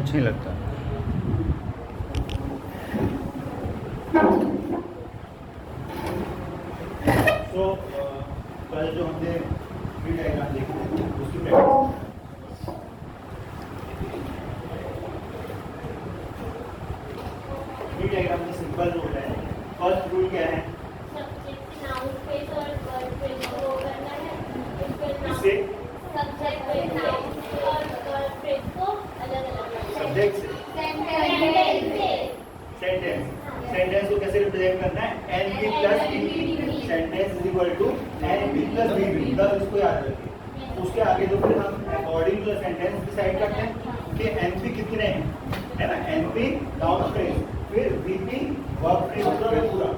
अच्छा नहीं लगता। तो कल जो हमने ट्री डायग्राम देखे थे उसकी प्रैक्टिस ट्री डायग्राम में सिंपल रूल है। फर्स्ट रूल क्या है? इससे सब्जेक्ट से सेंटेंस सेंटेंस को कैसे रिप्रेजेंट करना है? N B plus B. Sentence is equal to N B plus B B. बस इसको याद रखिए। उसके आगे तो फिर हम according to the sentence decide करते हैं कि एन पी कितने हैं, है ना। एन पी नाउन फ्रेज, फिर वी पी वर्ब फ्रेज पूरा।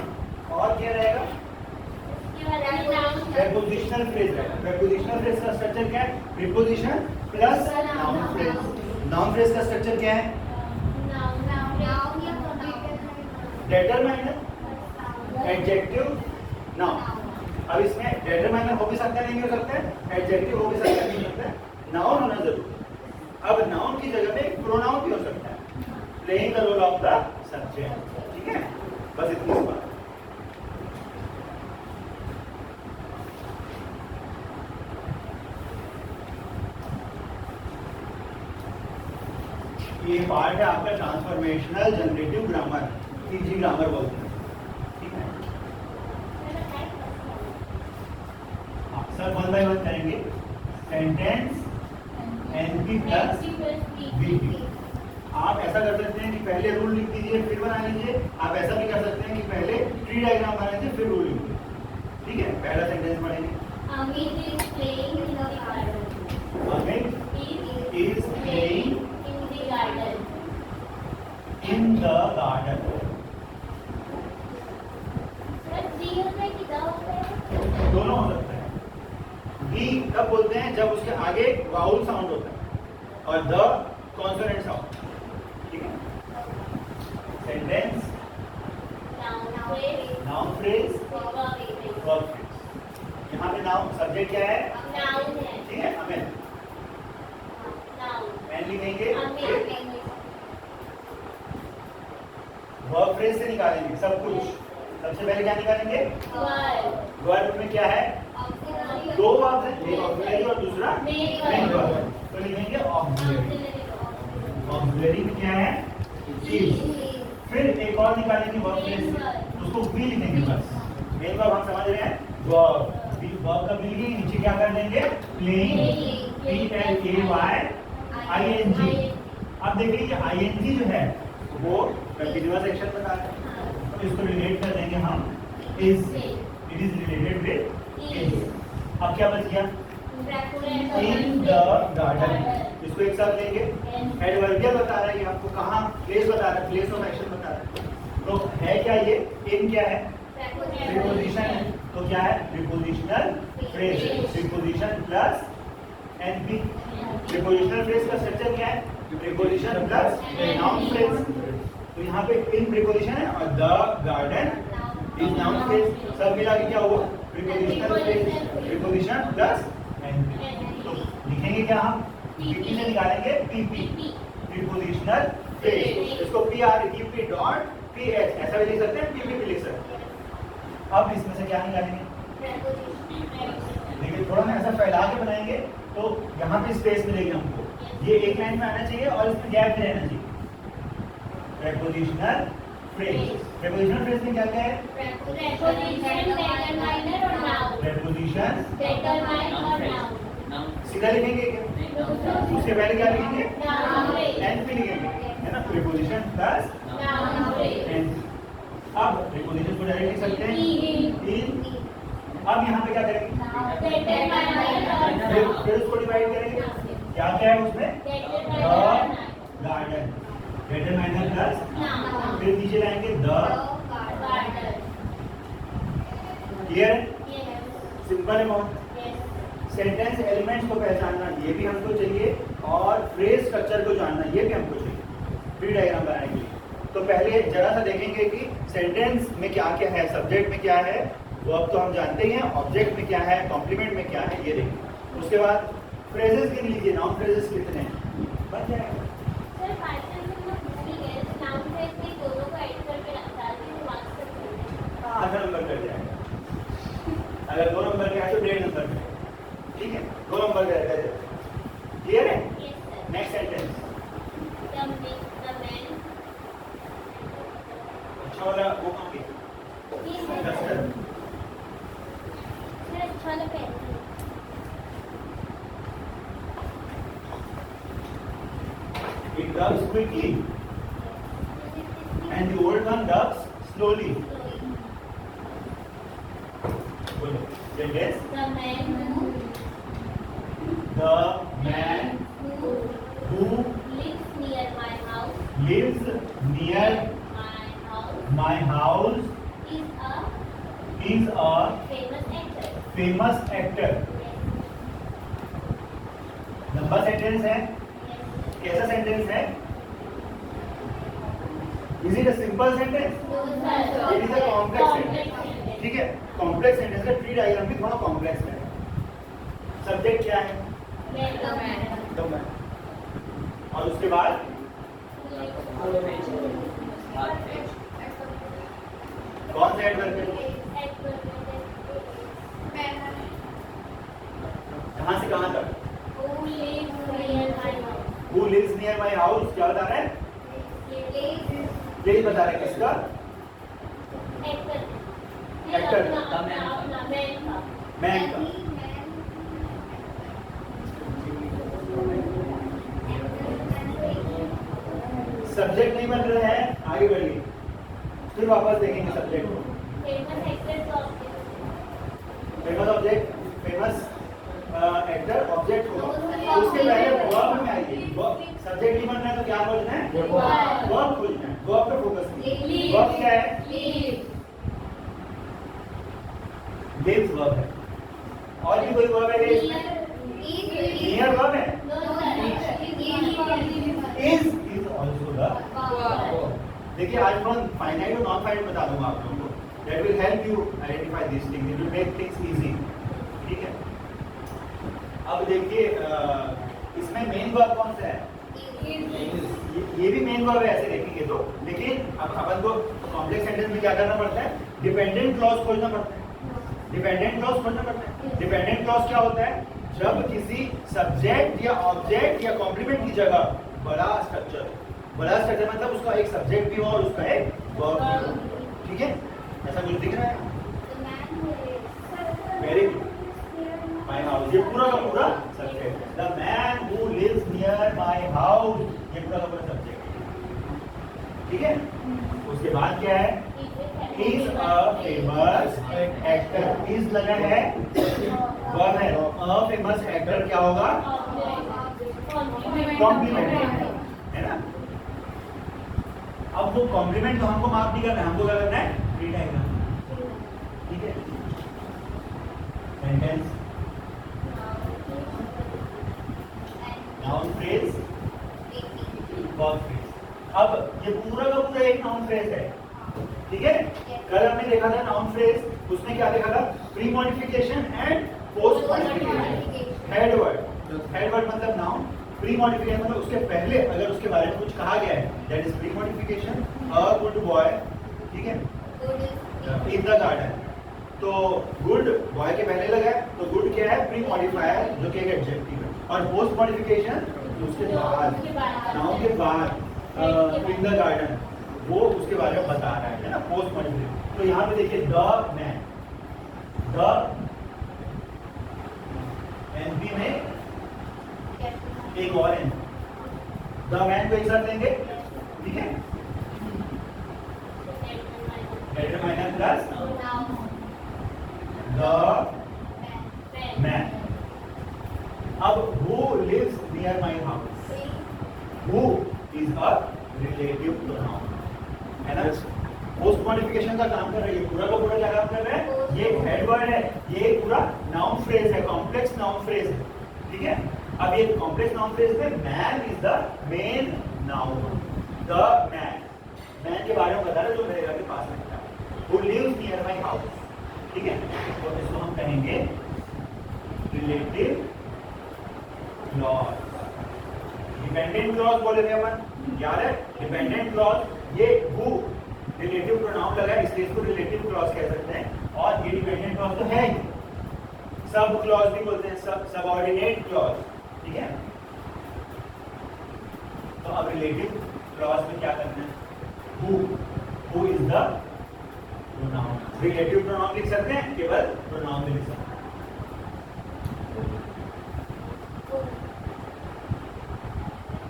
और क्या रहेगा? प्रीपोजिशनल फ्रेज रहेगा। प्रीपोजिशनल फ्रेज का स्ट्रक्चर क्या है? Preposition plus noun phrase. Noun phrase का स्ट्रक्चर क्या है? Determiner, adjective, noun. अब इसमें डिटरमाइनर हो भी सकता है, नहीं हो सकता है, एडजेक्टिव हो भी सकता है, नहीं हो सकता है, नाउन होना जरूरी है। अब नाउन की जगह में प्रोनाउन भी हो सकता है, playing the role of the subject. ठीक है, बस इतनी सी बात। ये पार्ट है आपका transformational generative grammar, TG grammar बोलते हैं। ठीक है, सब वन बाय वन करेंगे। Sentence NP plus VP. आप ऐसा कर सकते हैं कि पहले रूल लिख दीजिए फिर बना लीजिए। आप ऐसा भी कर सकते हैं कि पहले ट्री डायग्राम बना लीजिए फिर रूल लिख दीजिए। ठीक है, पहला सेंटेंस पढ़ेंगे। Amit is playing in the garden. Amit Is is playing in the garden. in the garden। Sir, G होता है कि द होता है? दोनों हो सकता है। डी तब बोलते हैं जब उसके आगे वाउल साउंड होता है और द कॉन्सोनेंट साउंड। ठीक है, sentence Noun phrase. Noun phrase Verb phrase. Verb phrase. यहाँ पे नाउन सब्जेक्ट क्या है? Noun है. ठीक है, अमित। Noun. एन लिखेंगे, Amit. वर्ब फ्रेज से निकालेंगे सब कुछ। सबसे पहले क्या निकालेंगे? Verb. वर्ब में क्या है? दो वर्ब है, एक ऑक्सिलरी और दूसरा मेन वर्ब। तो लिखेंगे ऑक्सिलरी। ऑक्सिलरी में क्या है? इज। फिर एक और निकालेंगे वर्ब फ्रेज से, उसको बी लिखेंगे बस। मेन वर्ब हम समझ रहे हैं, वर्ब। वर्ब का बी लिखेंगे, नीचे क्या कर देंगे? Playing, P L A Y I N G. अब देखिए ये आई एन जी जो है वो कंटीन्यूअस एक्शन बता रहा है, तो इसको रिलेट कर देंगे हम is. It is related with is. अब क्या बच गया? In the garden. इसको एक साथ लेंगे। एडवर्बियल बता रहा है कि आपको कहाँ, प्लेस बता रहा है, प्लेस ऑफ एक्शन बता रहा है। तो है क्या ये? इन क्या है? प्रीपोजिशन है, तो क्या है? Prepositional phrase. Preposition plus NP. Prepositional phrase का स्ट्रक्चर क्या है? Preposition plus noun phrase. तो यहाँ पे इन प्रीपोजिशन है और the garden is noun phrase. सब मिला के क्या हुआ? Prepositional phrase. Preposition plus NP. तो लिखेंगे क्या हम? पीपी से निकालेंगे पीपी, प्रीपोजिशनल फ्रेज। इसको P R E P dot P H ऐसा भी लिख सकते हैं, पीपी भी लिख सकते हैं। अब इसमें से क्या निकालेंगे? देखिए थोड़ा ना ऐसा फैला के बनाएंगे तो यहाँ पे स्पेस मिलेगी हमको। ये एक लाइन में आना चाहिए और इसमें गैप भी रहना चाहिए। Prepositional phrase. प्रीपोजिशनल फ्रेज में क्या क्या है? Preposition, determiner और noun. प्रीपोजिशन Determine और noun. सीधा लिखेंगे क्या? उसके पहले क्या लिखेंगे? Noun phrase. एनपी लिखेंगे, है ना। Preposition plus Noun phrase. NP. अब प्रीपोजिशन को डायरेक्ट लिख सकते हैं इन। अब यहाँ पे क्या करेंगे? Determiner और फिर उसको डिवाइड करेंगे। क्या क्या है उसमें? Determiner. Garden. Determiner plus, Noun. फिर नीचे लाएंगे द। Garden. क्लियर है? Yes. सिंपल है बहुत। Yes. सेंटेंस एलिमेंट्स को पहचानना ये भी हमको चाहिए और फ्रेज स्ट्रक्चर को जानना ये भी हमको चाहिए ट्री डायग्राम बनाने के लिए। तो पहले जरा सा देखेंगे कि सेंटेंस में क्या क्या है, सब्जेक्ट में क्या है, वो अब तो हम जानते ही हैं, ऑब्जेक्ट में क्या है, कॉम्प्लीमेंट में क्या है, ये देखेंगे। उसके बाद फ्रेजेस गिन लीजिए, नाउन फ्रेजेस कितने हैं, बन जाएगा। Sir, It dubs quickly and the old one dubs slowly. बोलो sentence. The man who lives near my house lives near my house is a is a famous actor. famous actor. लंबा sentence है, कैसा sentence है? Is it a simple sentence? It is a complex sentence. ठीक है, complex sentence का tree diagram भी थोड़ा complex है. सब्जेक्ट क्या है? The man. और उसके बाद कौन सा एडवर्ब है? कहाँ से कहाँ तक? Who lives near my house? क्या बता रहा है? यही बता रहा है किसका? एक्टर. मैन का. सब्जेक्ट नहीं बन रहा है, आगे बढ़िए. फिर वापस देखेंगे सब्जेक्ट को. Famous object, famous actor object होगा. उसके पहले वर्ब में आएगी. सब्जेक्ट नहीं बन रहा है तो क्या बोलना है? वर्ब खोजना है. वर्ब पे फोकस कीजिए. वर्ब क्या है? लिव्स वर्ब है. और भी कोई वर्ब है इसमें? नियर वर्ब है. Is also the. देखिए आज मैं फाइनाइट और नॉन फाइनाइट बता दूंगा आप लोगों को. That will help you identify this thing. It will make things easy. ठीक है. अब देखिए इसमें मेन वर्ब कौन सा है? ये भी मेन वर्ब है ऐसे देखेंगे तो. लेकिन अब अपन को कॉम्प्लेक्स सेंटेंस में क्या करना पड़ता है? डिपेंडेंट क्लॉज खोजना पड़ता है. डिपेंडेंट क्लॉज खोजना पड़ता है. डिपेंडेंट क्लॉज क्या होता है? जब किसी सब्जेक्ट या ऑब्जेक्ट या कॉम्प्लीमेंट की जगह बड़ा स्ट्रक्चर मतलब उसका एक सब्जेक्ट भी हो और उसका एक वर्ब भी हो. ठीक है, ऐसा कुछ दिख रहा है? Very good. माय हाउस, ये पूरा का पूरा subject. The man who lives near my house, ये पूरा का पूरा सब्जेक्ट. ठीक है. उसके बाद क्या है? Is a famous actor. Is लगा है, वर्ब है. अ फेमस एक्टर क्या होगा? कॉम्प्लीमेंट है ना. अब वो कॉम्प्लीमेंट तो हमको मार्क नहीं करना है, हमको क्या करना है? Tree diagram. ठीक है. Sentence, noun phrase, verb phrase. अब ये पूरा का पूरा एक नाउन फ्रेज है. ठीक है. कल हमने देखा था नाउन फ्रेज, उसमें क्या देखा था? Pre modification and post modification. Head word मतलब नाउन. प्री मॉडिफिकेशन मतलब उसके पहले अगर उसके बारे में कुछ कहा गया है, that is pre modification. A good boy. ठीक है. In the garden. तो गुड बॉय के पहले लगा है तो गुड क्या है? प्री मॉडिफायर जो कि एक एडजेक्टिव है. और पोस्ट मॉडिफिकेशन उसके बाद, नाउन के बाद इन द गार्डन, वो उसके बारे में बता रहा है ना. Post modification. तो यहाँ पे देखिए द मैन. द एनपी में एक और है. द मैन को एक साथ लेंगे. ठीक है. डेटरमाइनर प्लस द मैन. अब who lives near my house? Who is a relative pronoun है ना. पोस्ट मॉडिफिकेशन का काम कर रहा है. ये पूरा का पूरा क्या काम कर रहा है? ये हेड वर्ड है. ये पूरा नाउन फ्रेज है, कॉम्प्लेक्स नाउन फ्रेज है. ठीक है. अब ये कॉम्प्लेक्स नाउन फ्रेज में man is the main noun. The man के बारे में बता रहा है जो मेरे घर के पास रहता है. Who lives near my house. ठीक है. तो इसको हम कहेंगे रिलेटिव क्लॉज. डिपेंडेंट क्लॉज बोले थे अपन, याद है? डिपेंडेंट क्लॉज ये हु रिलेटिव प्रोनाउन लगा है इसलिए इसको रिलेटिव क्लॉज कह सकते हैं. और ये डिपेंडेंट क्लॉज तो है ही. सब क्लॉज भी बोलते हैं, सबऑर्डिनेट क्लॉज. ठीक है. तो अब रिलेटिव क्लॉज में क्या करना है? Who is the pronoun. Relative pronoun लिख सकते हैं, केवल प्रोनाउन भी लिख सकते हैं.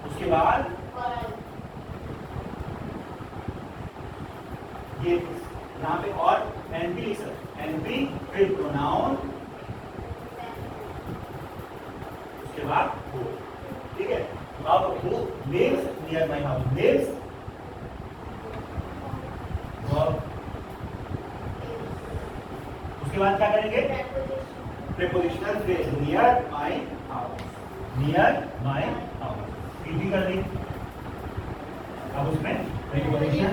उसके बाद ये यहाँ पे और NP लिख सकते, NP फिर प्रोनाउन, उसके बाद who, ठीक है। अब who lives near my house, lives verb, उसके बाद क्या करेंगे, prepositional phrase near my house, near my house, PP कर दी। अब उसमें preposition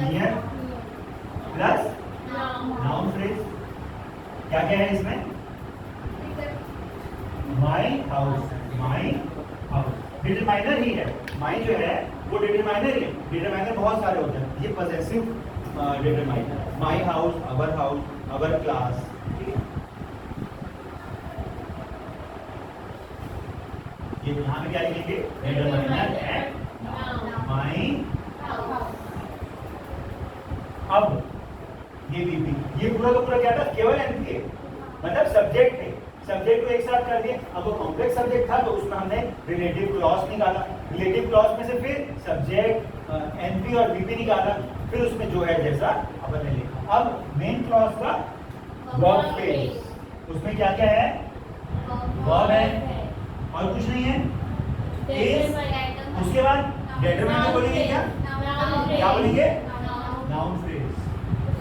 near plus noun phrase, क्या क्या है इसमें, my house, my house determiner ही है, माई जो है वो डिटरमाइनर ही है। डिटरमाइनर बहुत सारे होते हैं, ये possessive determiner, my house, our class, ठीक है। ये यहाँ पे क्या लिखेंगे, डिटरमाइनर एंड माई। अब ये बीपी, ये पूरा का पूरा क्या था, केवल एनपी है, मतलब सब्जेक्ट है, सब्जेक्ट को एक साथ कर दिए। अब वो कॉम्प्लेक्स सब्जेक्ट था तो उसमें हमने रिलेटिव क्लॉज निकाला, रिलेटिव क्लॉज में से फिर सब्जेक्ट एनपी और बीपी निकाला, फिर उसमें जो है जैसा अपन ने लिखा। अब मेन क्लॉज का वर्ब फ्रेज, उसमें क्या क्या है, वर्ब है और कुछ नहीं है, इज, उसके बाद डिटरमाइनर बोलेंगे, क्या बोलेंगे, नाउन फ्रेज।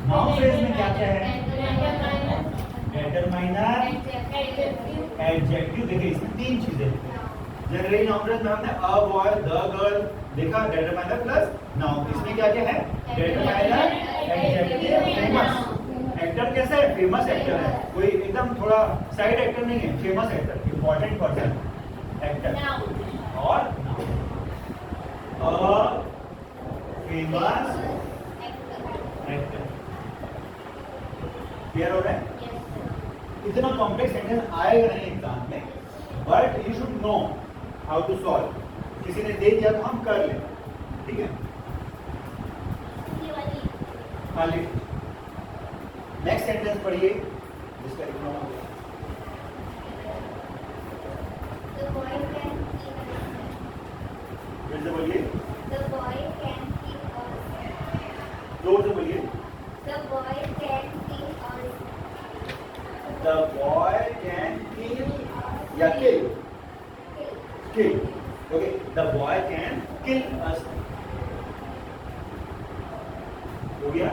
नाउन फ्रेज में क्या क्या है, डिटरमाइनर, एडजेक्टिव। देखिए इसमें तीन चीजें हैं। जनरली नाउन फ्रेज में हमने अ बॉय, द गर्ल देखा, डिटरमाइनर प्लस नाउन। इसमें क्या क्या है, डिटरमाइनर, एडजेक्टिव, फेमस। एक्टर कैसा है, फेमस एक्टर है, कोई एकदम थोड़ा साइड एक्टर नहीं है, famous actor, important person actor. और फेमस एक्टर, क्लियर हो रहा है। इतना कॉम्प्लेक्स सेंटेंस आएगा नहीं एग्जाम में, but you should know how to solve. किसी ने दे दिया तो हम कर लें, ठीक है। खाली नेक्स्ट सेंटेंस पढ़िए जिसका इग्नोर हो गया। फिर से बोलिए, जोर से बोलिए, The boy can kill us. the boy can kill या kill, kill, okay, the boy can kill us, हो गया।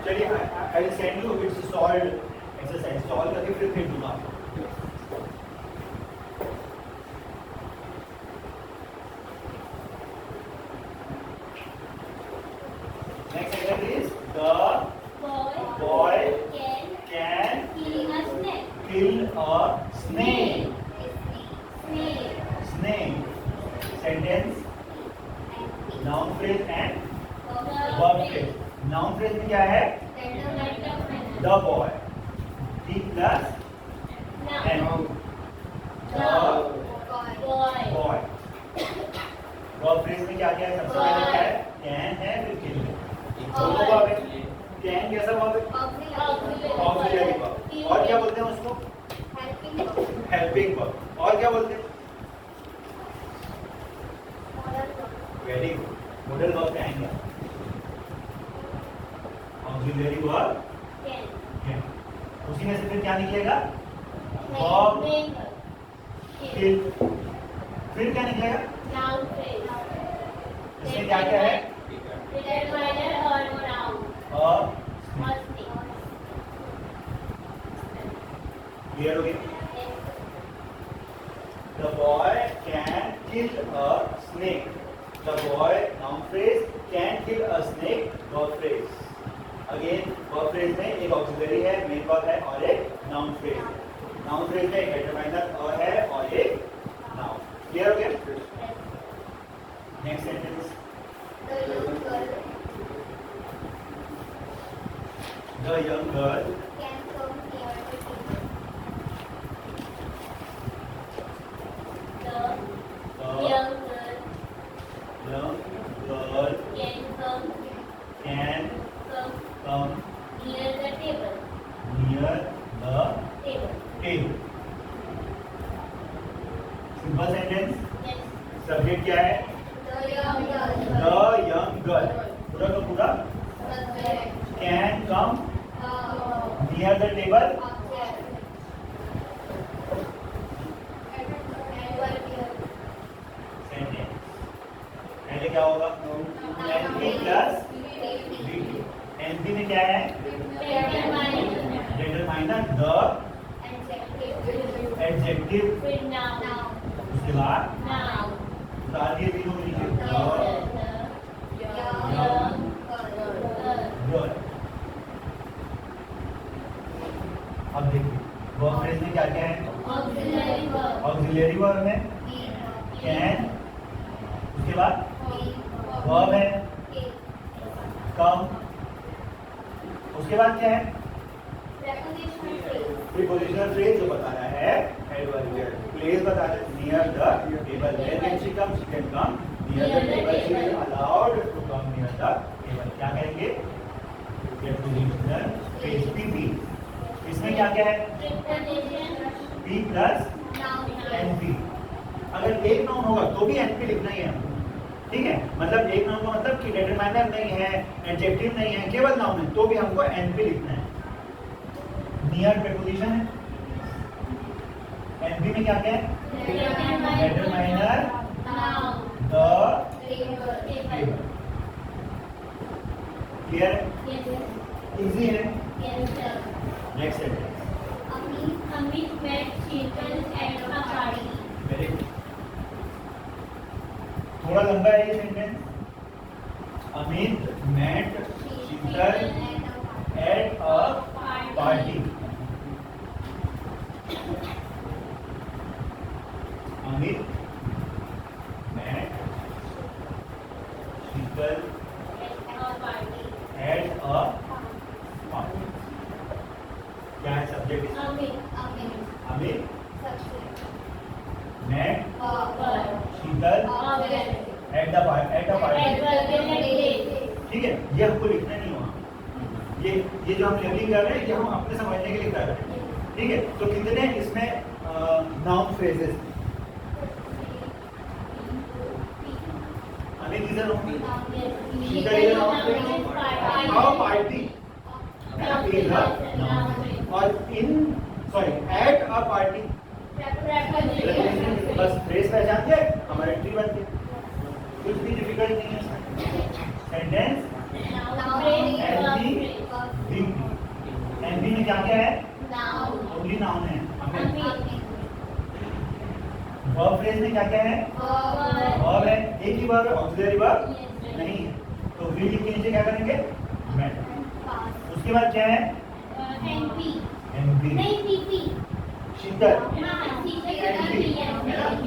चलिए I will send you it's solve exercise, solve करके फिर दूंगा आपको। Next example is the boy can Kill a snake. kill a snake. Snake. Sentence, noun phrase and verb phrase. Noun phrase में क्या है, the boy, the plus and the boy. verb phrase में क्या क्या है, सबसे पहले क्या है, can है, फिर kill है, दोनों verb है। can कैसा verb है, auxiliary verb। और क्या बोलते हैं उसको, helping verb। और क्या बोलते हैं, वेरी गुड, modal verb क्या आएंगे, auxiliary verb can। उसी में से फिर क्या निकलेगा, verb kill, फिर क्या निकलेगा, इसमें क्या क्या है, क्लियर हो गया। The boy can kill a snake. The boy, noun phrase, can kill a snake, verb phrase. Again, verb phrase में एक auxiliary है, main verb है और एक noun phrase है। Noun phrase में एक determiner है और एक noun। Clear हो गया? Next sentence. The young girl Can come here to the young young girl can come can come near the table. near the table. Simple sentence. Yes. Subject क्या है? The young girl. The young girl. पूरा का पूरा Subject. Can come near the table. Object. Adverb. Sentence पहले क्या होगा? NP plus VT. NP में क्या है? Determiner the adjective. उसके बाद डाल दिए तीनों को नीचे गर्ल। अब देखिए वर्ब फ्रेज में क्या क्या है? ऑक्सिलरी वर्ब है कैन, उसके बाद वर्ब है कम, उसके बाद क्या है? प्रीपोजिशनल फ्रेज जो बता रहा है एडवर्बियल। प्लेस बता रहा है near the table. Where can she come? She can come near the table. She is allowed to come near the table. क्या करेंगे? Prepositional phrase PP. इसमें क्या क्या है? P plus NP. अगर एक नाउन होगा तो भी एनपी लिखना ही है हमको, ठीक है? मतलब एक नाउन का मतलब कि डिटरमाइनर नहीं है, एडजेक्टिव नहीं है, केवल नाउन है, तो भी हमको एनपी लिखना है। नियर प्रीपोजिशन है। एनपी में क्या क्या है? Determiner the table. क्लियर है? इजी है। Next sentence Amit met Sheetal at a party. Very good. थोड़ा लंबा है ये sentence. Amit met Sheetal at a party. Amit met Sheetal at a party. क्या है subject? Amit met Sheetal at the party. ठीक है, ये हमको लिखना नहीं हुआ। ये जो हम लेबलिंग कर रहे हैं ये हम अपने समझने के लिए कर रहे हैं, ठीक है? तो कितने इसमें noun phrases? Amit is a noun, Sheetal is a noun, और पार्टी इज अ नाउन, और एट अ पार्टी बस फ्रेज पहचान के हमारा एंट्री बन गया। कुछ भी डिफिकल्ट नहीं है। सेंटेंस एनपी में क्या क्या है? ओनली नाउन है। वर्ब फ्रेज में क्या क्या है? वर्ब है, एक ही वर्ब है, ऑक्सिलरी वर्ब नहीं है, तो वी लिख के नीचे क्या करेंगे? मेट। उसके बाद क्या है? एनपी शीतल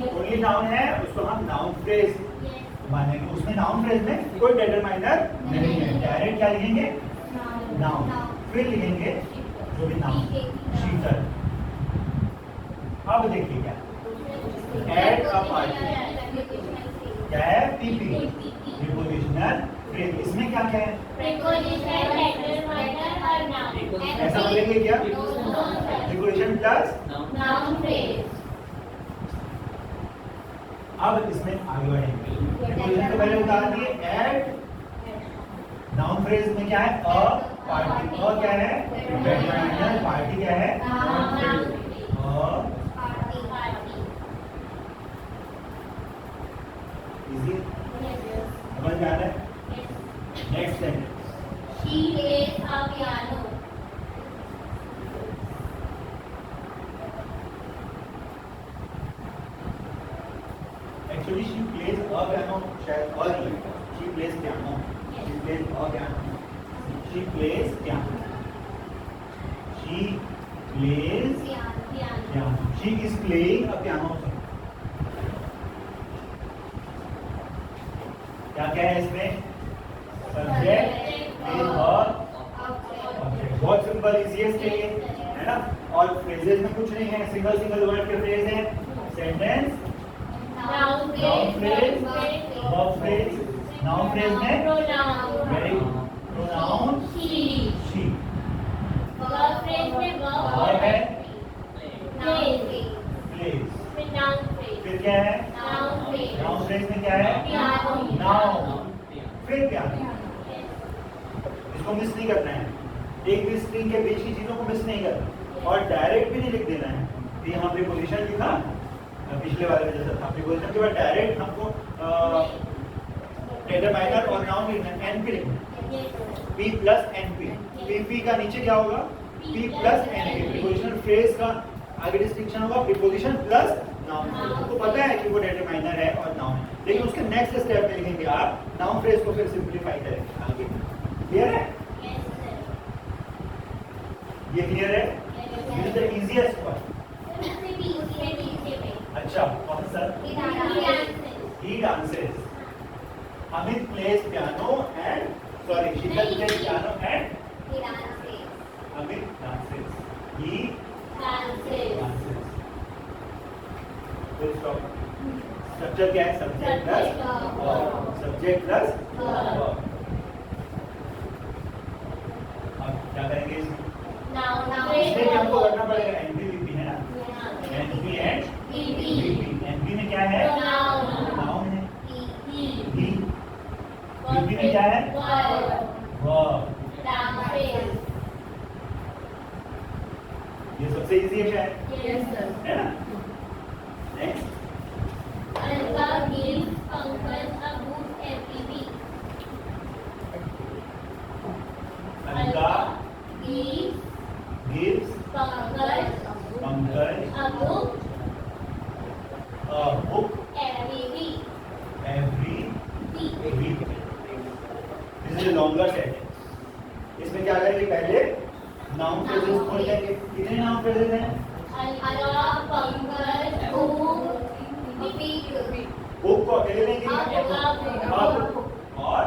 ओनली नाउन है, उसको हम नाउन फ्रेज मानेंगे। उसमें नाउन फ्रेज में कोई डिटरमाइनर नहीं है, डायरेक्ट क्या लिखेंगे? नाउन। फिर लिखेंगे जो भी नाउन शीतल। अब देखिए क्या एट अ पार्टी क्या है? PP prepositional phrase. इसमें क्या क्या है? ऐसा बोलेंगे क्या? प्रीपोजिशन प्लस अब इसमें आगे बढ़ेंगे। प्रीपोजिशन तो पहले बता दिए। एट नाउन फ्रेज में क्या है? A party. अ क्या है? डिटरमाइनर। पार्टी क्या है? इजी समझ में आ रहा है? Next sentence She plays a piano. Actually, she plays a piano. शायद और ही है। She plays piano. She plays a piano. She plays piano. She plays piano. She is playing a piano. क्या क्या है इसमें? सब्जेक्ट इज और object. बहुत simple easiest के लिए है ना। और फ्रेजेस में कुछ नहीं है, सिंगल सिंगल वर्ड के फ्रेज हैं। Sentence Noun phrase, verb phrase. Noun phrase में very pronoun she. Verb phrase में वर्ब है प्लेस प्लेस। फिर नाउन फ्रेज फिर क्या है? नाउन फ्रेज में क्या है? नाउन, फिर पियानो। इसको मिस नहीं करना है, एक भी स्ट्रिंग के बीच की चीजों को मिस नहीं करना, और डायरेक्ट भी नहीं लिख देना है। तो यहाँ प्रीपोजिशन लिखा पिछले वाले में जैसा था, प्रीपोजिशन के बाद डायरेक्ट हमको डिटरमाइनर और नाउन लिखना है, एनपी लिखना है, पी प्लस एनपी। पी का नीचे क्या होगा? P plus NP. Prepositional phrase का आगे डिस्टिंक्शन होगा प्रीपोजिशन प्लस नाउन। आपको पता है कि वो डिटरमाइनर है और नाउन है, लेकिन उसके नेक्स्ट स्टेप में लिखेंगे आप नाउन फ्रेज को फिर सिंपलीफाई करेंगे आगे। क्लियर है? ये क्लियर है? This is the easiest one. अच्छा, कौन सा? He dances. Amit plays piano and Sheetal plays piano and Amit dances. He dances. Full stop. Structure क्या है? Subject plus verb. Subject plus verb. अब क्या करेंगे इसमें? इसमें भी हमको करना पड़ेगा, NP है ना? NP and VP। NP में क्या है? नाउन है। VP में क्या है? वर्ब। ये सबसे इजी है शायद, है ना? Next, Alka gives Pankaj a book every week. Alka gives Pankaj a book a book every week. every week। This is a longer sentence। इसमें क्या करेंगे? पहले नाउन फ्रेजेस खोल लेंगे। कितने नाउन फ्रेजेस हैं? Alka, Pankaj, book, बुक को अकेले लेंगे, अब और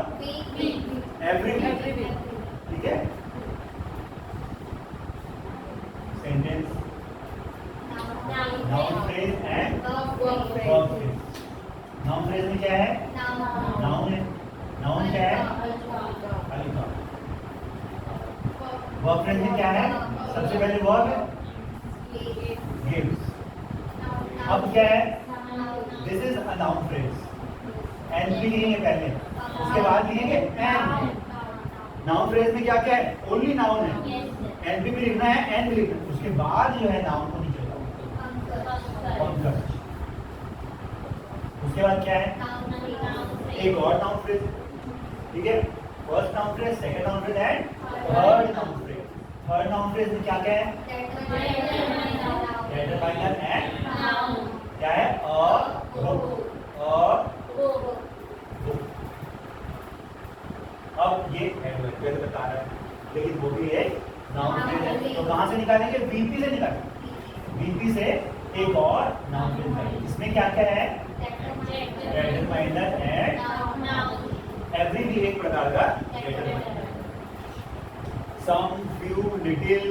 एवरी वीक। ठीक है? Sentence noun phrase and verb phrase. Noun phrase में क्या है? नाउन है। नाउन क्या है? अलका। वर्ब फ्रेज में क्या है? सबसे पहले वर्ब है गिव्स। अब क्या है? This is a noun phrase. NP लिखेंगे पहले, उसके बाद लिखेंगे एन। नाउन फ्रेज में क्या क्या है? ओनली नाउन है। एनपी भी लिखना है, एन भी लिखना है, उसके बाद जो है नाउन को नीचे लाओ, पंकज। उसके बाद क्या है? एक और नाउन फ्रेज। ठीक है? First noun phrase, second noun phrase and third noun phrase. Third noun phrase में क्या क्या है? डिटरमाइनर एंड क्या है? A book. अब ये एडवर्ब बता रहा है, लेकिन वो भी एक नाउन फ्रेज है। तो कहां से निकालेंगे? वीपी से निकालेंगे। वीपी से एक और नाउन फ्रेज निकालेंगे। इसमें क्या क्या है? डिटरमाइनर एंड एवरी भी एक प्रकार का determiner. Some, few, little,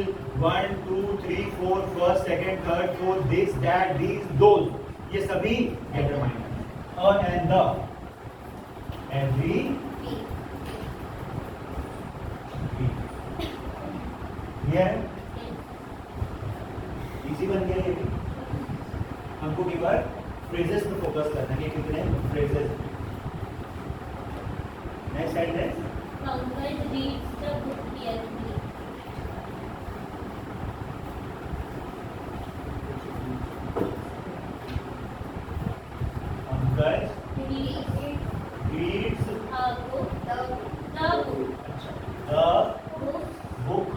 1, 2, 3, 4, first, second, third, fourth, this, that, these, those, ये सभी डिटरमाइनर। और एंड द, एवरी ये है। इजी बन गया ये भी। हमको केवल फ्रेजेस पे फोकस करना है कि कितने phrases. Next sentence, Pankaj reads the book carefully. Pankaj Reads reads a book. The book. The Books. Book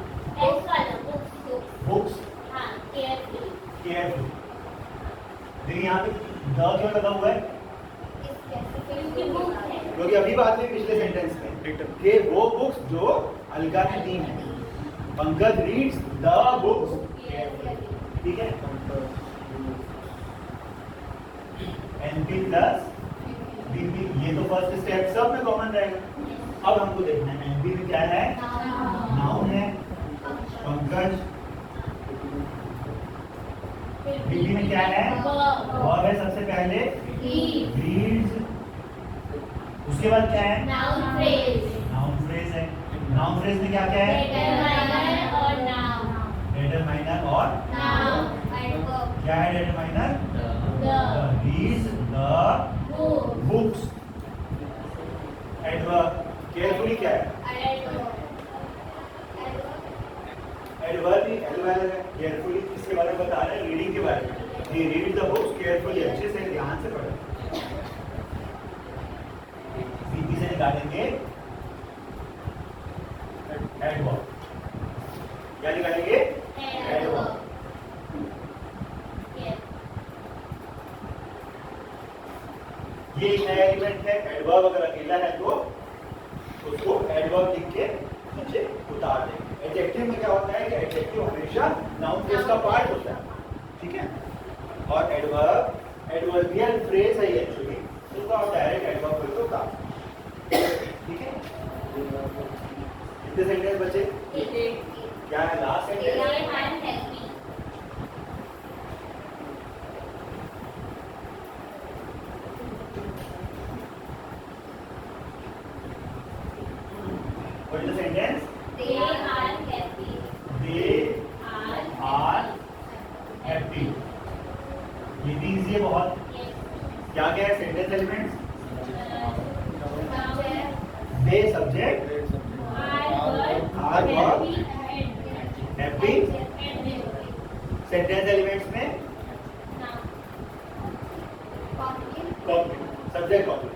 S वाला books. बुक्स हाँ, carefully. केयरफुल। देखिए यहाँ पे द क्यों लगा हुआ है? क्योंकि book है. क्योंकि अभी बात हुई पिछले सेंटेंस में कि वो बुक्स जो अलका ने दी हैं। Pankaj reads the books. ठीक है? एनपी प्लस बीपी, ये तो फर्स्ट स्टेप सब में कॉमन रहेगा। अब हमको देखना है एनपी में क्या है? नाउन है। पंकज बीपी में क्या है? वर्ब है सबसे पहले रीड्स। उसके बाद क्या है? Noun phrase. नाउन फ्रेज है। नाउन फ्रेज में क्या क्या है? Determiner और noun. डिटरमाइनर और Noun and verb. क्या है determiner? The. Reads the books. Adverb carefully क्या है? एडवर्ब ही एडवर्ब है। केयरफुली किसके बारे में बता रहे हैं? रीडिंग के बारे में। ये रीड द बुक्स केयरफुली, अच्छे से ध्यान से पढ़ो। सीधी से निकालेंगे एडवर्ब। क्या निकालेंगे? एडवर्ब। ये एक नया एलिमेंट है। एडवर्ब अगर अकेला है तो उसको एडवर्ब लिख के नीचे उतार देंगे। एडजेक्टिव में क्या होता है कि एडजेक्टिव हमेशा नाउन फ्रेज का पार्ट होता है, ठीक है। और एडवर्ब एडवर्बियल फ्रेज है एक्चुअली, उसको आप डायरेक्ट एडवर्ब करके उतार, ठीक है। कितने सेंटेंस बचे? क्या है last sentence? What is the sentence? They are happy. They are happy. ये भी इजी है बहुत। क्या क्या है sentence elements? They subject, are verb, happy। Sentence elements में सब्जेक्ट ऑब्जेक्ट।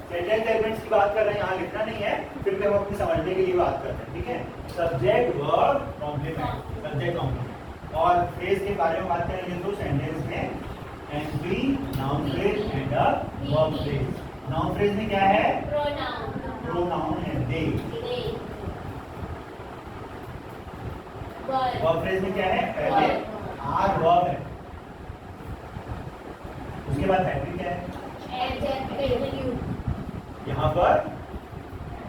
सेंटेंस एलिमेंट्स की बात कर रहे हैं, यहाँ लिखना नहीं है, फिर भी हम अपनी समझने के लिए बात करते हैं, ठीक है। Subject verb complement, subject complement. और फ्रेज के बारे में बात करेंगे तो सेंटेंस में NP, noun phrase and a verb phrase. Noun phrase में क्या है? प्रोनाउन है दे। वर्ब फ्रेज में क्या है? पहले आर वर्ब है, उसके बाद हैप्पी क्या है? यहाँ पर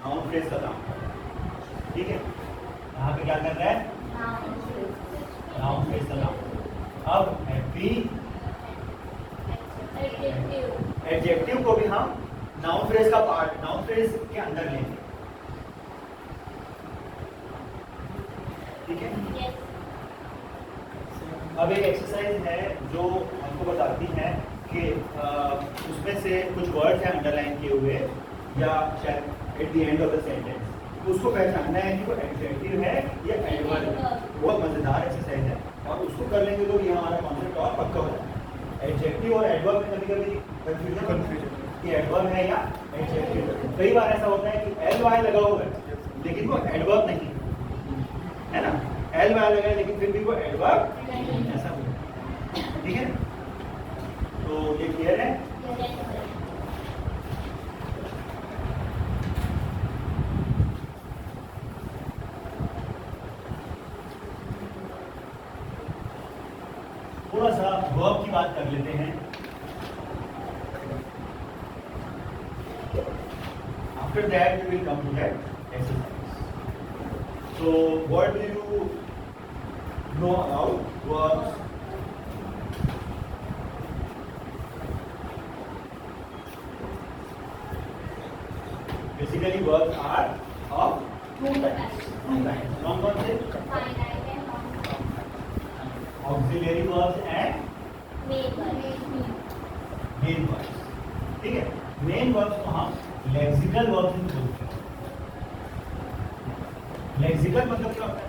नाउन फ्रेज का काम, ठीक है। यहाँ पे क्या कर रहा है? नाउन फ्रेज का काम। अब हैप्पी एडजेक्टिव को भी हम नाउन फ्रेज का पार्ट, नाउन फ्रेज के अंदर लेंगे, ठीक है। अब एक एक्सरसाइज है जो हमको बताती है कि उसमें से कुछ वर्ड्स हैं अंडरलाइन किए हुए या शायद at the end of the sentence, उसको पहचानना है कि वो एडजेक्टिव है या एडवर्ब है। बहुत मजेदार एक्सरसाइज है और उसको कर लेंगे तो ये हमारा कॉन्सेप्ट और पक्का हो जाएगा। एडजेक्टिव और एडवर्ब में कभी कभी कंफ्यूजन कि एडवर्ब है या एडजेक्टिव। कई बार ऐसा होता है कि एल वाई लगा हुआ है लेकिन वो एडवर्ब नहीं है ना, एल वाई लगा है लेकिन फिर भी वो एडवर्ब ऐसा हो, ठीक है। तो ये क्लियर है? थोड़ा सा वर्ब की बात कर लेते हैं। After that we will come to that exercise. So what do you know about verbs? Basically verbs are of two types. कौन से? Auxiliary verbs and main verbs, ठीक है। मेन वर्ब्स को हम लेक्सिकल वर्ब्स में बोलते हैं। लेक्सिकल मतलब क्या होता है?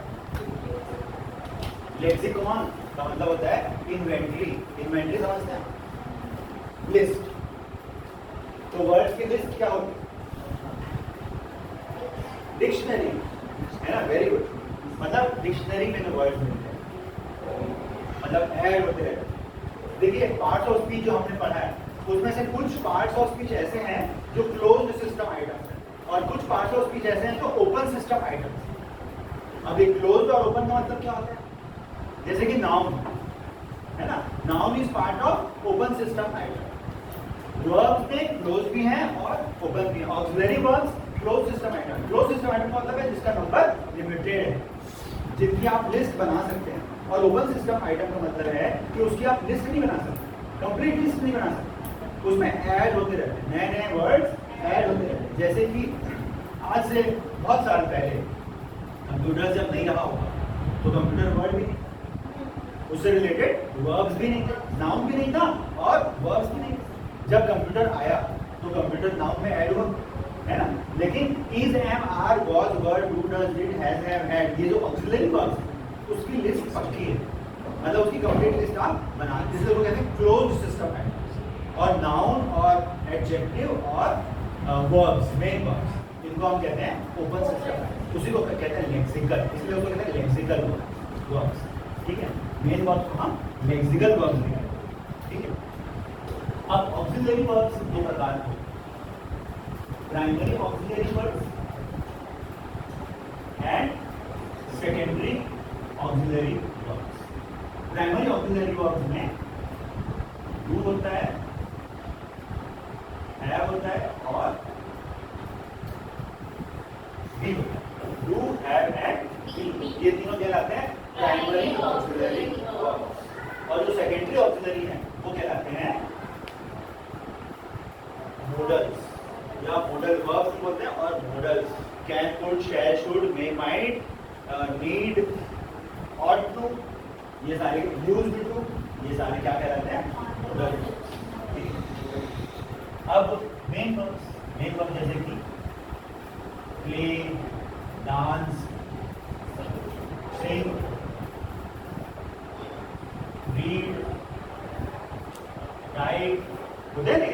लेक्सिकॉन का मतलब होता है इन्वेंटरी। इन्वेंटरी समझते हैं? लिस्ट। तो वर्ड्स की लिस्ट क्या होती है? डिक्शनरी, है ना? Very good. मतलब डिक्शनरी में वर्ड्स मिलते हैं, मतलब ऐड होते रहते हैं। देखिए पार्ट्स ऑफ स्पीच जो हमने पढ़ा है उसमें से कुछ पार्ट्स ऑफ स्पीच ऐसे हैं जो क्लोज्ड सिस्टम आइटम्स हैं और कुछ पार्ट्स ऑफ स्पीच ऐसे हैं जो ओपन सिस्टम आइटम्स हैं। अब ये क्लोज्ड और ओपन का मतलब क्या होता है? जैसे कि नाउन है ना, noun is part of open system item. Verbs में क्लोज भी हैं और ओपन भी हैं। Auxiliary verbs close system item. Close system item का मतलब है जिसका नंबर लिमिटेड है, जिनकी आप लिस्ट बना सकते हैं। और ओपन सिस्टम आइटम का मतलब है कि उसकी आप लिस्ट नहीं बना सकते, कंप्लीट लिस्ट नहीं बना सकते, उसमें ऐड होते रहते हैं, नए नए वर्ड्स ऐड होते रहते हैं। जैसे कि आज से बहुत साल पहले कंप्यूटर जब नहीं रहा होगा तो कंप्यूटर वर्ड भी नहीं, उससे रिलेटेड वर्ब्स भी नहीं थे, नाउन भी नहीं था और वर्ब्स भी नहीं थे। जब कंप्यूटर आया तो कंप्यूटर नाउन में ऐड हुआ, है ना। लेकिन is, am, are, was, were, do, does, did, has, have, had, ये जो ऑक्सिलरी वर्ब्स उसकी लिस्ट पक्की है, मतलब उसकी कंप्लीट लिस्ट आप बना, जिसे लोग कहते हैं क्लोज सिस्टम है। और नाउन और एडजेक्टिव और वर्ब्स, मेन वर्ब्स, इनको हम कहते हैं ओपन सिस्टम है, उसी को कहते हैं लेक्सिकल, इसलिए उसको कहते हैं लेक्सिकल वर्ब्स, ठीक है। मेन वर्ब्स को हम लेक्सिकल वर्ब्स कहते हैं, ठीक है। अब ऑक्सिलरी वर्ब्स दो प्रकार के, primary auxiliary verbs and secondary auxiliary verbs. Primary auxiliary verbs में डू होता है, हैव होता है और बी होता है। डू, हैव एंड बी, ये तीनों कहलाते हैं प्राइमरी ऑक्सिलरी वर्ब्स। और जो सेकेंडरी ऑक्सिलरी है वो कहलाते हैं मोडल्स या मोडल वर्ब्स बोलते हैं, और modals can, could, shall, should, may, might, need, ought to, ये सारे यूज्ड टू, ये सारे क्या कहलाते हैं मोडल्स। अब मेन वर्ब जैसे कि प्ले, डांस, सिंग, रीड, राइट, होते हैं ना।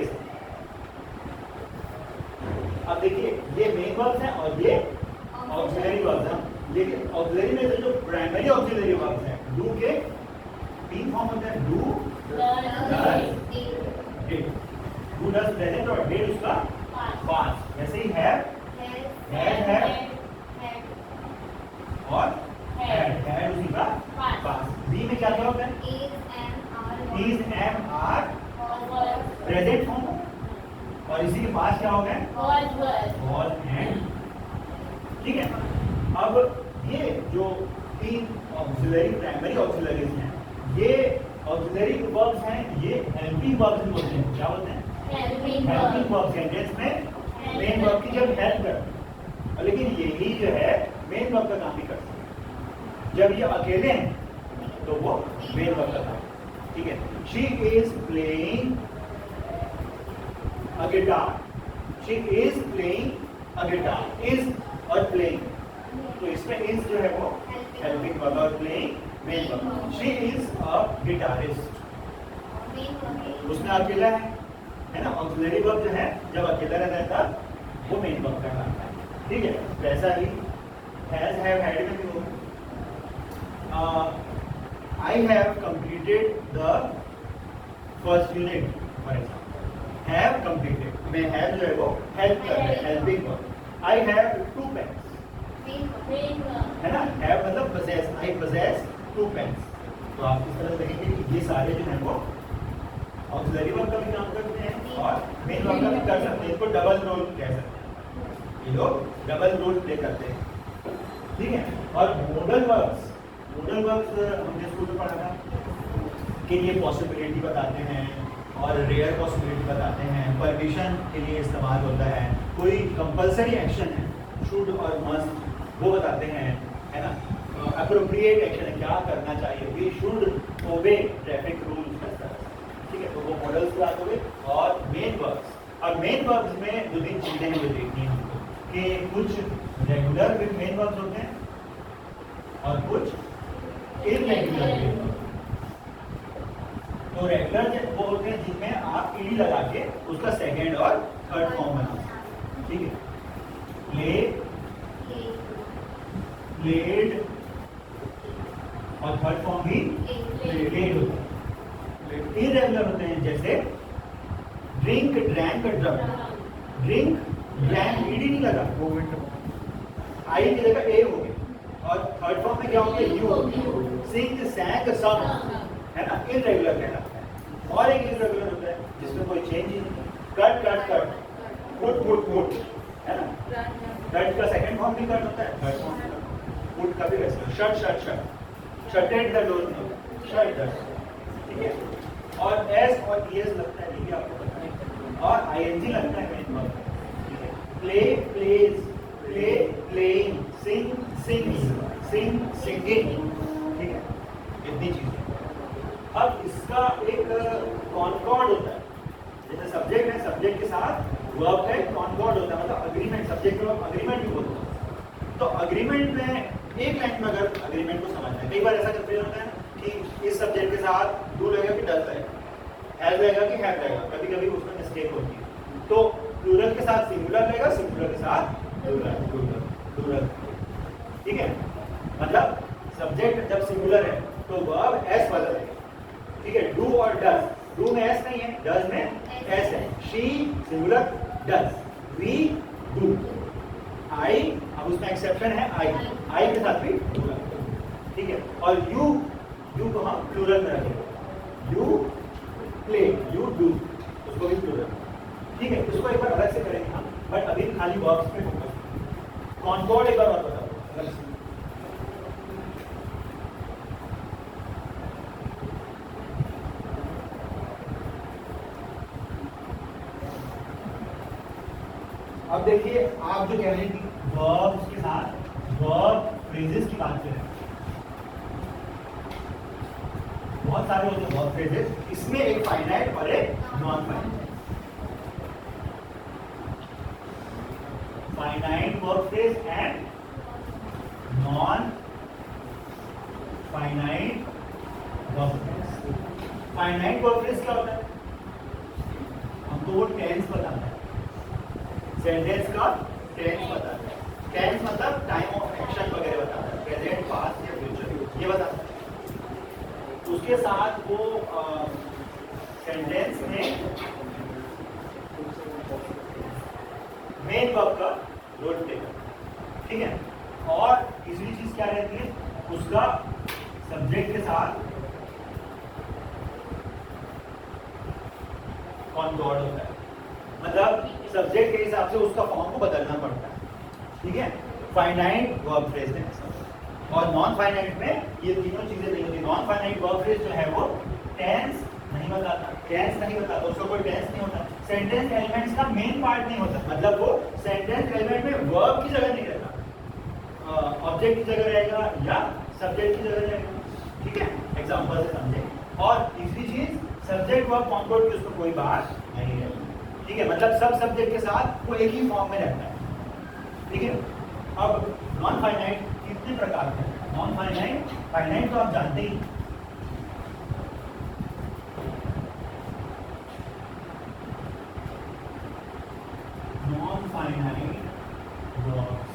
अब देखिए ये मेन वर्ब्स हैं और ये ऑक्सिलरी वर्ब्स हैं, लेकिन ऑक्सिलरी में से जो प्राइमरी ऑक्सिलरी वर्ब्स हैं, डू के तीन फॉर्म होते हैं, do, does, did. Do, does present और डिड उसका पास्ट। वैसे ही हैव, हैड और हैड उसी का पास्ट। बी में क्या क्या होता है, is, am, are present form, और इसी के पास क्या हो गया वॉज एंड, ठीक है। अब ये जो तीन ऑक्सिलरी प्राइमरी ऑक्सिलरीज हैं, ये ऑक्सिलरी वर्ब्स हैं, ये हेल्पिंग वर्ब्स बोलते हैं। क्या बोलते हैं, हेल्पिंग वर्ब्स हैं, जिसमें मेन वर्ब की जब हेल्प करते हैं, लेकिन यही जो है मेन वर्ब का काम भी करते हैं। जब ये अकेले हैं तो वो मेन वर्ब का काम, ठीक है। She is playing a guitar, she is playing a guitar, is और playing, तो इसमें is जो है वो helping verb और playing main verb। she is a guitarist, उसमें अकेला है ना। auxiliary verb जो है जब अकेला रहता है तब वो main verb का काम है, ठीक है। वैसा ही has, have, had में भी होगा। I have completed the first unit, for example। have completed में have जो है वो help कर रहे हैं, helping verb। I have 2 pens, है ना। have मतलब possess, I possess 2 pens। तो आप इस तरह देखेंगे कि ये सारे जो हैं वो ऑक्सिलरी वर्ब का भी काम करते हैं और मेन वर्ब का भी कर सकते हैं। इसको डबल रोल कह सकते हैं, ये लोग डबल रोल प्ले करते हैं, ठीक है। और मोडल वर्ब्स हमने स्कूल में पढ़ा था कि ये पॉसिबिलिटी बताते हैं और रेयर पॉसिबिलिटी बताते हैं, परमिशन के लिए इस्तेमाल होता है, कोई कंपलसरी एक्शन है, शुड और मस्ट, वो बताते हैं, है ना। अप्रोप्रिएट एक्शन है, क्या करना चाहिए, we should obey traffic rules, ठीक है। तो वो मॉडल्स की बात हो गई। और मेन वर्ब्स, और मेन वर्ब्स में जो तीन चीजें हैं वो देखनी है हमको, कि कुछ रेगुलर विद मेन वर्ब्स होते हैं और कुछ इररेगुलर मेन वर्ब्स। तो रेगुलर वो होते हैं जिनमें आप ईडी लगा के उसका सेकंड और थर्ड फॉर्म बनाते हैं, ठीक है। प्ले, प्लेड और थर्ड फॉर्म भी प्लेड होता है। इररेगुलर होते हैं जैसे drink, drank, drunk. Drink, drank ED नहीं लगा, आई की जगह ए हो गया, और थर्ड फॉर्म में क्या हो गया, यू हो गया। सिंग, सैंग, सम, है ना, इररेगुलर कहलाता है। और एक इररेगुलर होता है जिसमें कोई चेंज ही नहीं, cut, cut, cut, put, put, put, है ना। कट का सेकंड फॉर्म भी कट होता है, थर्ड फॉर्म पुट का भी वैसा। Shut, shut, shut, shutted the door, shut the, ठीक है। और एस और ईएस लगता है, ये भी आपको पता है, और आईएनजी लगता है मेन वर्ब, ठीक है। प्ले, प्लेज, प्ले, प्लेइंग, सिंग, सिंग्स, सिंग, सिंगिंग, ठीक है। इतनी चीजें अब इसका एक कॉन्कॉर्ड होता है, जैसे सब्जेक्ट है, सब्जेक्ट के साथ वर्ब का एक कॉन्कॉर्ड होता है, मतलब अग्रीमेंट, सब्जेक्ट को अग्रीमेंट भी बोलते हैं। तो अग्रीमेंट में एक लाइन में अगर अग्रीमेंट को समझना है, कई बार ऐसा करते होता है कि इस सब्जेक्ट के साथ डू रहेगा कि डज रहेगा, हैज रहेगा कि हैव रहेगा, कभी कभी उसमें मिस्टेक होती है। तो प्लूरल के साथ सिंगुलर रहेगा, सिंगुलर के साथ प्लूरल, ठीक है। मतलब सब्जेक्ट जब सिंगुलर है तो वर्ब एस वाला रहेगा, ठीक है। डू और डज, डू में एस नहीं है, डज में एस है। She singular, does, we do, I, अब उसमें एक्सेप्शन है आई के साथ भी प्लूरल, ठीक है। और यू को हम प्लूरल में रखेंगे, यू प्ले, यू डू, उसको भी प्लूरल, ठीक है। इसको एक बार अलग से करेंगे हम, बट अभी खाली वर्ब्स पे फोकस। कॉन्कॉर्ड एक बार और बताओ अलग से। अब देखिए, आप जो कह रहे हैं कि वर्ब्स के साथ वर्ब फ्रेजेस की बात करें, बहुत सारे होते हैं वर्ब फ्रेजेस, इसमें एक फाइनाइट और एक non finite. Finite verb phrase and non finite verb phrase. Finite verb phrase क्या होता है? हमको वो टेंस बताता है, सेंटेंस का टेंस बताता है। टेंस मतलब टाइम ऑफ एक्शन वगैरह बताता है, प्रेजेंट, पास्ट या फ्यूचर, ये बताता है। उसके साथ वो सेंटेंस में मेन वर्ब का रोल प्ले करता है, ठीक है। और तीसरी चीज क्या रहती है, उसका सब्जेक्ट के साथ कॉन्कॉर्ड होता है, मतलब सब्जेक्ट के हिसाब से उसका फॉर्म को बदलना पड़ता है, ठीक है। फाइनाइट वर्ब फ्रेज में और नॉन फाइनाइट में ये तीनों चीजें नहीं होती। नॉन फाइनाइट वर्ब फ्रेज जो है वो टेंस नहीं बताता, टेंस नहीं बताता, उसका कोई टेंस नहीं होता, सेंटेंस एलिमेंट्स का मेन पार्ट नहीं होता, मतलब वो सेंटेंस एलिमेंट में वर्ब की जगह नहीं रहता, ऑब्जेक्ट की जगह रहेगा या सब्जेक्ट की जगह रहेगा, ठीक है। एग्जांपल से समझे। और तीसरी चीज, सब्जेक्ट वर्ब कॉन्कॉर्ड की उसको कोई बात नहीं है, ठीक है। मतलब सब सब्जेक्ट के साथ वो एक ही फॉर्म में रहता है, ठीक है। अब नॉन फाइनाइट कितने प्रकार के हैं? नॉन फाइनाइट, फाइनाइट तो आप जानते ही, नॉन फाइनाइट वर्ब्स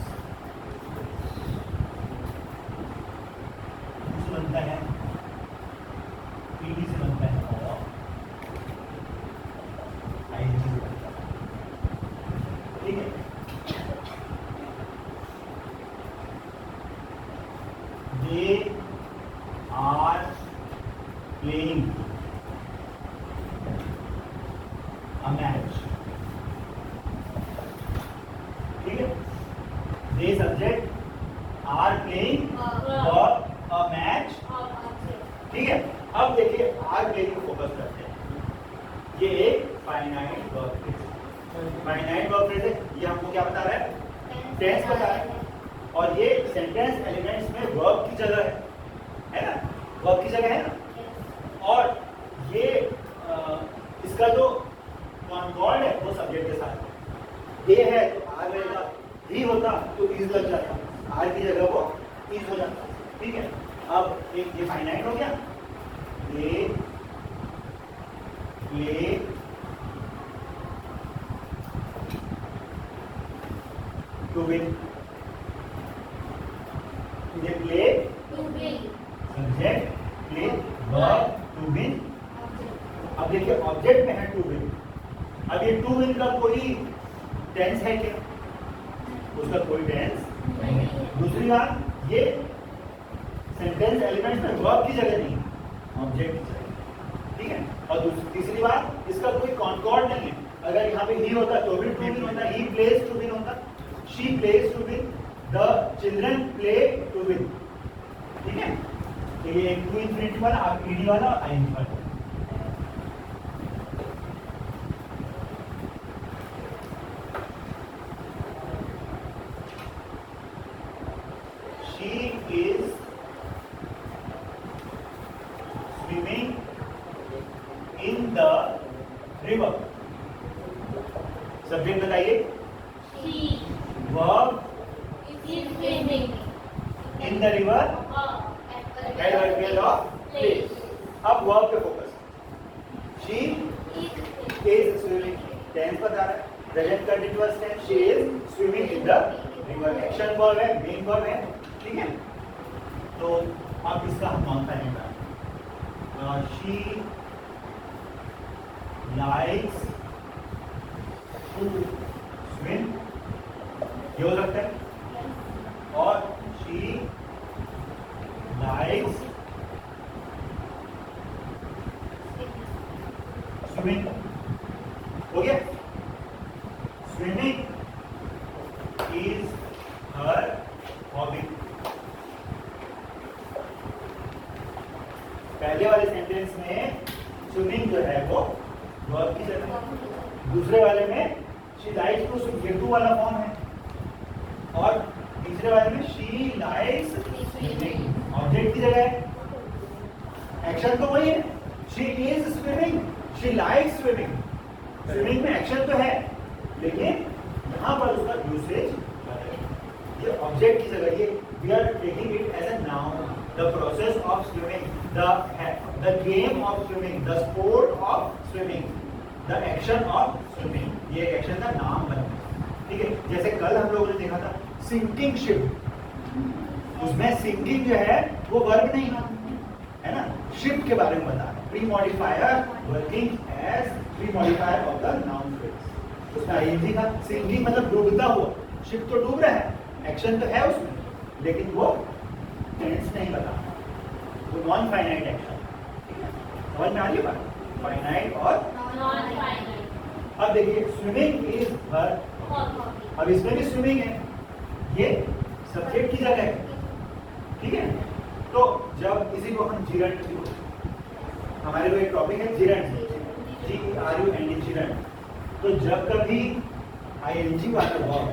से बनता है, पीडी से बनता है और आईएनजी से बनता है, ठीक है। They are playing a match, ठीक है। They subject are playing a match, ठीक है। अब देखिए आर प्लेइंग को फोकस करते हैं। ये एक finite verb phrase, finite verb phrase है। ये हमको क्या बता रहा है? टेंस बता रहा है। और ये सेंटेंस एलिमेंट्स में वर्ब की जगह है ना, वर्ब की जगह है ना। और ये इसका जो कॉन्कॉर्ड है वो सब्जेक्ट के साथ है। ये है तो आर रहेगा, ही होता तो इज लग जाता, आर की जगह वो इज हो जाता, ठीक है। अब एक ये फाइनाइट हो गया, प्ले प्ले टू विन, ये play subject, play verb, to win. अब देखिए ऑब्जेक्ट में है टू विन। अब ये टू विन का कोई टेंस है क्या? उसका कोई टेंस नहीं है। दूसरी बात, ये सेंटेंस एलिमेंट्स में वर्ब की जगह नहीं, ऑब्जेक्ट की जगह, ठीक है। और तीसरी बात, इसका कोई कॉन्कॉर्ड नहीं है। अगर यहाँ पे ही होता तो भी टू विन होता, ही प्लेज टू विन होता, she plays to win, the children play to win, ठीक है। तो ये एक टू इंफिनिटी वाला, आप ईडी वाला और आईएनजी वाला। She is swimming the river. Subject बताइए। She verb is swimming. In the river, adverbial of place. अब वर्ब पे focus. She is swimming, tense बता रहा है, present continuous tense, she is swimming in the river, action verb है, main verb है, ठीक है। तो अब इसका हम नॉन फाइनाइट है, शी लाइक्स टू स्विम, ये हो सकता है, और शी लाइक्स स्विमिंग, हो गया। Swimming is her hobby. पहले वाले सेंटेंस में स्विमिंग जो है वो वर्ब की जगह है, दूसरे वाले में शी लाइक्स टू स्विम, ये टू वाला फॉर्म है, और तीसरे वाले में शी लाइक्स स्विमिंग ऑब्जेक्ट की जगह है, एक्शन तो वही है, she is swimming, she likes swimming. Swimming में एक्शन तो है, लेकिन यहाँ पर उसका यूसेज ये ऑब्जेक्ट की जगह, ये we are taking it as a noun, the process of swimming, the game of swimming, the sport of swimming, the action of swimming, ये एक्शन का नाम बना, ठीक है। जैसे कल हम लोगों ने देखा था सिंकिंग शिप, उसमें सिंकिंग जो है वो वर्ब नहीं है ना, शिप के बारे में बता रहा है, premodifier working as premodifier of the noun phrase, उसमें आईएनजी था। सिंकिंग मतलब डूबता हुआ, शिप तो डूब रहा है, एक्शन तो है उसमें, लेकिन वो टेंस नहीं बता, वो नॉन फाइनाइट एक्शन, ठीक है। समझ में आ रही बात, फाइनाइट और नॉन फाइनाइट। अब देखिए स्विमिंग इज हर, अब इसमें भी स्विमिंग है, ये सब्जेक्ट की जगह है, ठीक है। तो जब किसी को हम जिरंट, हमारे को एक टॉपिक है जिरंट, GERUND जिरंट, तो जब कभी आईएनजी वाला वर्ब,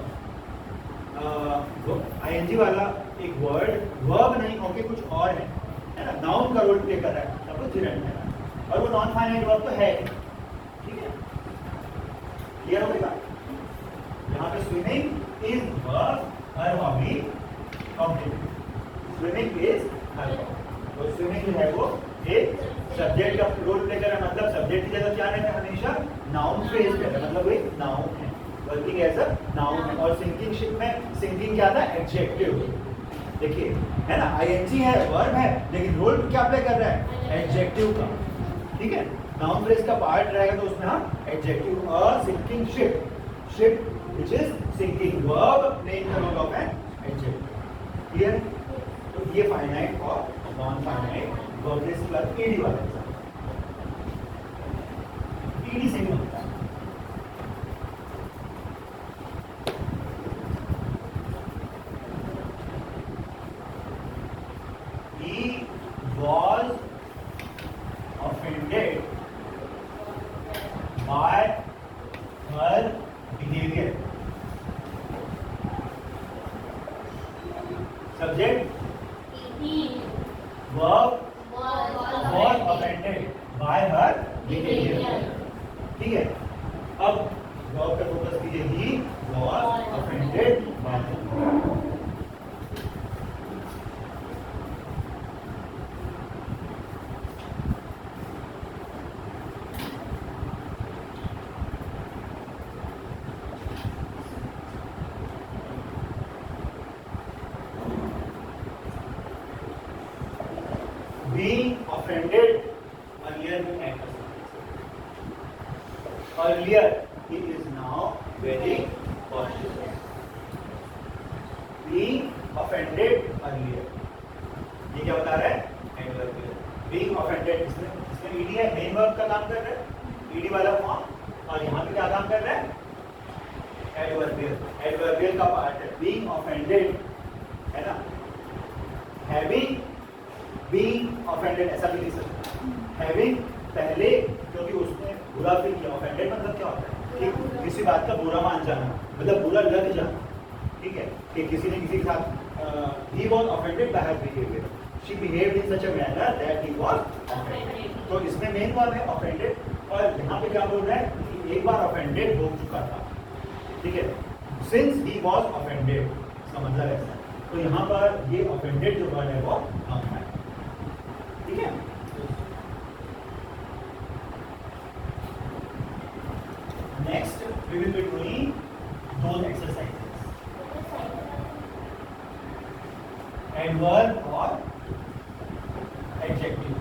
आईएनजी वाला एक वर्ड वर्ब नहीं होके कुछ और है ना, नाउन का रोल प्ले कर रहा है, तब वो जिरंट है, और वो नॉन फाइनाइट वर्ब तो है, ठीक है। क्लियर हो गई बात? यहाँ पे swimming is verb, her hobby, object, swimming is her, तो स्विमिंग जो है वो एक सब्जेक्ट का रोल प्ले कर रहा है, मतलब सब्जेक्ट की जगह क्या रहता है हमेशा, नाउन फ्रेज रहता है, मतलब वो एक नाउन है, वर्किंग एज अ नाउन है। और सिंकिंग शिप में सिंकिंग क्या था, एडजेक्टिव, देखिए है ना, आईएनजी है, वर्ब है, लेकिन रोल क्या प्ले कर रहा है, एडजेक्टिव का, ठीक है। नाउन फ्रेज का पार्ट रहेगा तो उसमें हम एडजेक्टिव, और sinking ship, ship which is sinking, verb playing the role of an adjective, clear. तो ये फाइनाइट और non finite verb plus ED वाला एग्जाम, ईडी से भी बनता है। He was offended by her behavior. Subject He verb was was offended by her behavior. ठीक है। अब verb पे फोकस कीजिए, he was offended by her. Being offended, earlier we had earlier, he is now very cautious. Being offended earlier, ये क्या बता रहा है, adverbial. Being offended, इसमें ईडी है, मेन वर्ब का काम कर रहा है, ईडी वाला फॉर्म, और यहाँ पे क्या काम कर रहा है, एडवर्बियल, एडवर्बियल का पार्ट है। Being offended है ना, having being offended ऐसा भी लिख सकते हैं, having पहले, क्योंकि उसने बुरा फील किया, offended मतलब क्या होता है कि किसी बात का बुरा मान जाना, मतलब बुरा लग जाना, ठीक है, कि किसी ने किसी के साथ he was offended by her behavior, she behaved in such a manner that he was offended, तो इसमें मेन वर्ब है offended, पर यहाँ पे क्या बोल रहा है कि एक बार ऑफेंडेड हो चुका था, ठीक है, सिंस ही वॉज ऑफेंडेड, इसका मतलब ऐसा है। तो यहाँ पर ये ऑफेंडेड जो वर्ड है वो हम है, ठीक है। Next we will be doing those exercises, adverb और एडजेक्टिव।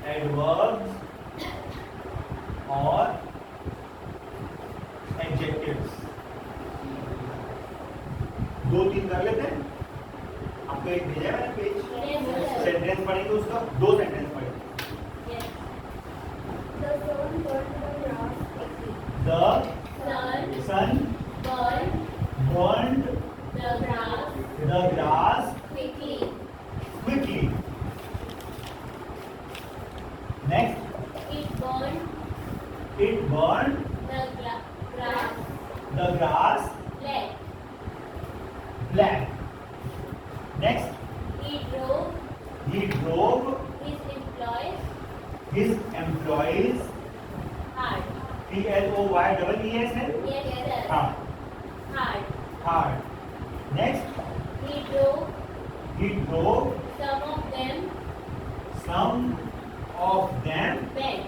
एडवर्ब्स और एडजेक्टिव्स, दो तीन कर लेते हैं। आपको एक भेजा है मैंने पेज, सेंटेंस पढ़ेंगे उसका, दो सेंटेंस पढ़ेंगे। The sun burned the grass quickly. Next, It burned it burned the grass the grass black. Next, he drove he drove his his employees hard. PLOYEES है, Yes, sir. हाँ, Hard. hard. Next, He drove he drove some of them some of them mad.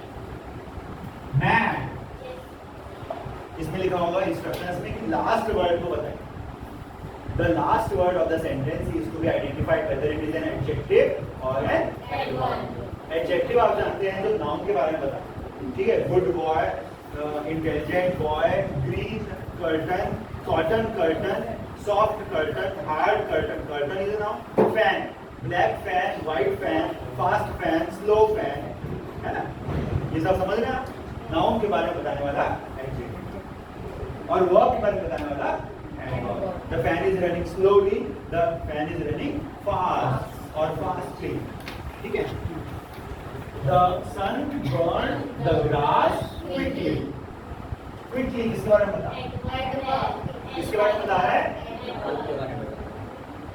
mad. Yes. इसमें लिखा होगा instructions में कि last word को बताएं। The last word of the sentence is to be identified whether it is an adjective or an Adverb. adjective। आप जानते हैं तो नाउन के बारे में बताएं, ठीक है। Good boy, intelligent boy, green curtain, cotton curtain, soft curtain, hard curtain, curtain is a noun, fan, black fan, white fan, fast fan, slow fan, है ना, ये सब समझ रहे हैं आप। नाउन के बारे में बताने वाला एडजेक्टिव और वर्ब के बारे में बताने वाला adverb. The fan is running slowly, the fan is running fast और फास्टली, ठीक है। The sun burned the grass quickly. Quickly किसके बारे में बता? Adverb. किसके बारे में बता रहा है?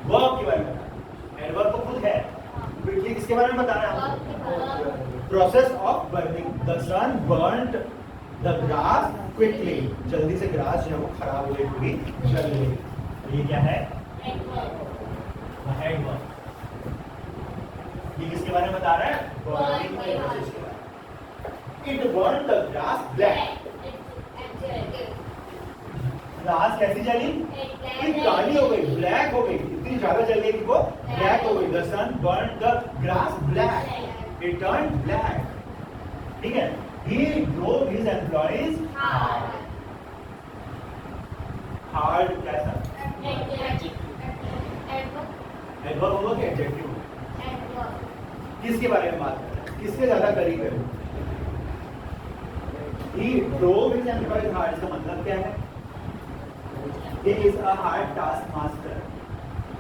वर्ब के बारे में बता। एडवर्ब तो खुद है। Quickly किसके बारे में बता रहा है? Process of burning. The sun burned the grass quickly. जल्दी से ग्रास जो है वो खराब हो गई, पूरी जल गई। ये क्या है? एडवर्ब। ये किसके बारे में बता रहा है? बर्निंग के प्रोसेस के बारे में। It burned the grass black. Grass कैसी जली? इतनी काली हो गई, ब्लैक हो गई, इतनी ज्यादा जल गई कि वो ब्लैक हो गई। The sun burned the grass black. It turned black. ठीक है? He drove his employees hard. Hard कैसा? एडवर्ब होगा कि एडजेक्टिव होगा? किसके बारे में बात कर रहे हैं? किसके ज्यादा करीब है? He drove his employees hard. इसका मतलब क्या है? He is a hard task master.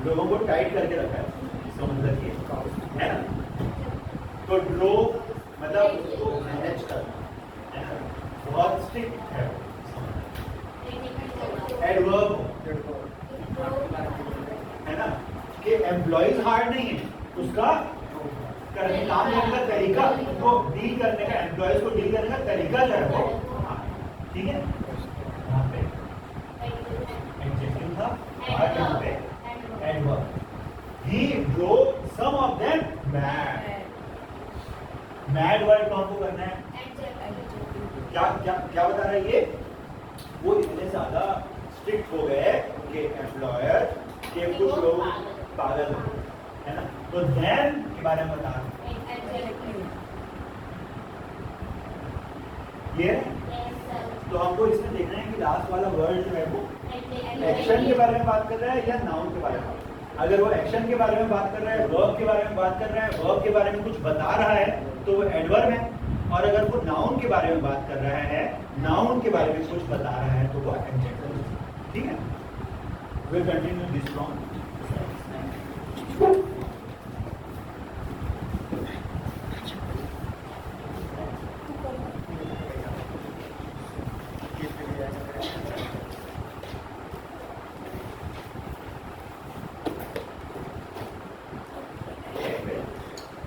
लोगों को टाइट करके रखा है, इसका मतलब ये है ना। तो drove मतलब उसको मैनेज करना, है ना, बहुत स्ट्रिक्ट है। एडवर्ब है ना कि एम्प्लॉइज हार्ड नहीं है, उसका करने काम करने का तरीका, उसको डील करने का, एम्प्लॉइज को डील करने का तरीका जो है वो, ठीक है। यहाँ पे एडजेक्टिव था, हार्ड यहाँ पे adverb. He drove some of them mad. Mad word कौन को करना है? क्या क्या क्या बता रहा है ये? वो इतने ज्यादा स्ट्रिक्ट हो गए कि एम्प्लॉयर के कुछ लोग पागल हो, है ना। तो देन के बारे में बता ये। तो हमको इसमें देखना है कि लास्ट वाला वर्ड जो है वो एक्शन के बारे में बात कर रहा है या नाउन के बारे में। अगर वो एक्शन के बारे में बात कर रहा है, वर्ब के बारे में बात कर रहा है, वर्ब के बारे में कुछ बता रहा है तो वो एडवर्ब है। और अगर वो नाउन के बारे में बात कर रहा है, नाउन के बारे में कुछ बता रहा है तो वो एडजेक्टिव है, ठीक है। Will continue this from